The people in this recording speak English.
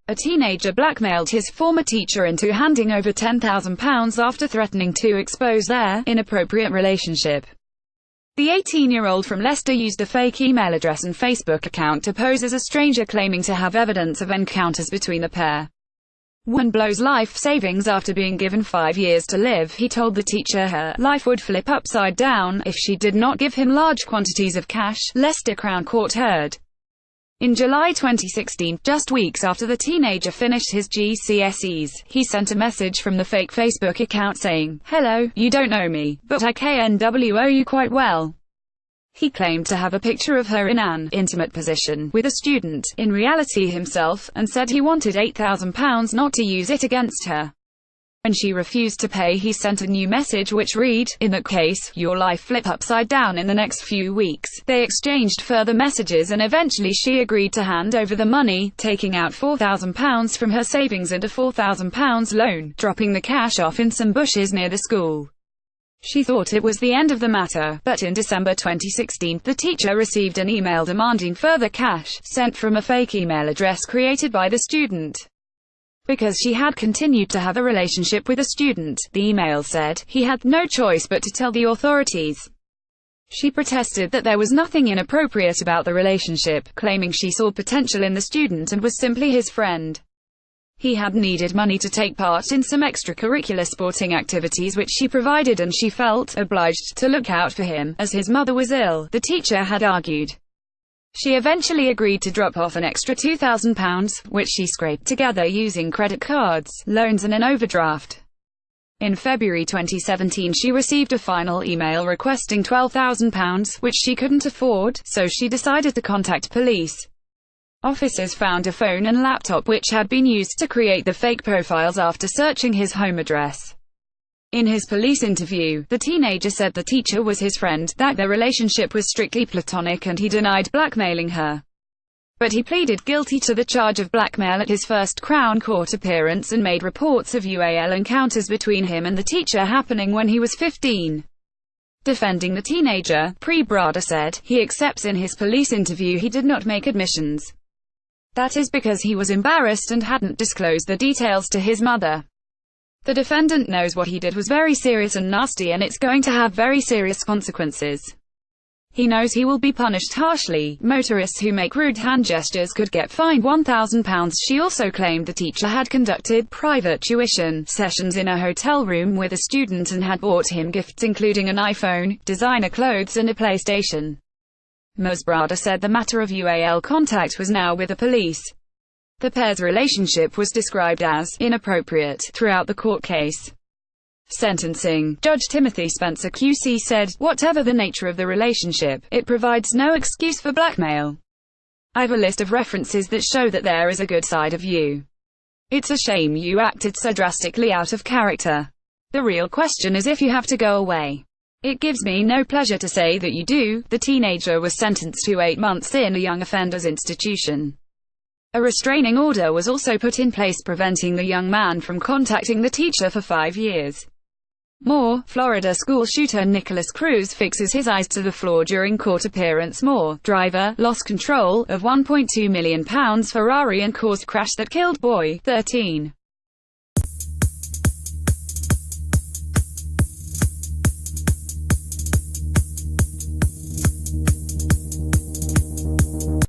A teenager blackmailed his former teacher into handing over £10,000 after threatening to expose their inappropriate relationship. The 18-year-old from Leicester used a fake email address and Facebook account to pose as a stranger claiming to have evidence of encounters between the pair. Woman blows life savings after being given 5 years to live. He told the teacher her life would flip upside down if she did not give him large quantities of cash, Leicester Crown Court heard. In July 2016, just weeks after the teenager finished his GCSEs, he sent a message from the fake Facebook account saying, "Hello, you don't know me, but I know you quite well." He claimed to have a picture of her in an intimate position with a student, in reality himself, and said he wanted £8,000 not to use it against her. When she refused to pay, he sent a new message which read, "In that case, your life flip upside down in the next few weeks." They exchanged further messages and eventually she agreed to hand over the money, taking out £4,000 from her savings and a £4,000 loan, dropping the cash off in some bushes near the school. She thought it was the end of the matter, but in December 2016, the teacher received an email demanding further cash, sent from a fake email address created by the student. Because she had continued to have a relationship with a student, the email said, he had no choice but to tell the authorities. She protested that there was nothing inappropriate about the relationship, claiming she saw potential in the student and was simply his friend. He had needed money to take part in some extracurricular sporting activities which she provided, and she felt obliged to look out for him, as his mother was ill, the teacher had argued. She eventually agreed to drop off an extra £2,000, which she scraped together using credit cards, loans and an overdraft. In February 2017 she received a final email requesting £12,000, which she couldn't afford, so she decided to contact police. Officers found a phone and laptop which had been used to create the fake profiles after searching his home address. In his police interview, the teenager said the teacher was his friend, that their relationship was strictly platonic, and he denied blackmailing her. But he pleaded guilty to the charge of blackmail at his first Crown Court appearance and made reports of UAL encounters between him and the teacher happening when he was 15. Defending the teenager, Pree Brader said, he accepts in his police interview he did not make admissions. That is because he was embarrassed and hadn't disclosed the details to his mother. The defendant knows what he did was very serious and nasty, and it's going to have very serious consequences. He knows he will be punished harshly. Motorists who make rude hand gestures could get fined £1,000. She also claimed the teacher had conducted private tuition sessions in a hotel room with a student and had bought him gifts including an iPhone, designer clothes and a PlayStation. Ms. Brader said the matter of UAL contact was now with the police. The pair's relationship was described as inappropriate throughout the court case. Sentencing, Judge Timothy Spencer QC said, "Whatever the nature of the relationship, it provides no excuse for blackmail. I've a list of references that show that there is a good side of you. It's a shame you acted so drastically out of character. The real question is if you have to go away. It gives me no pleasure to say that you do." The teenager was sentenced to 8 months in a young offenders institution. A restraining order was also put in place preventing the young man from contacting the teacher for 5 years. Moore, Florida school shooter Nicholas Cruz fixes his eyes to the floor during court appearance. Moore, driver, lost control of £1.2 million Ferrari and caused crash that killed boy, 13.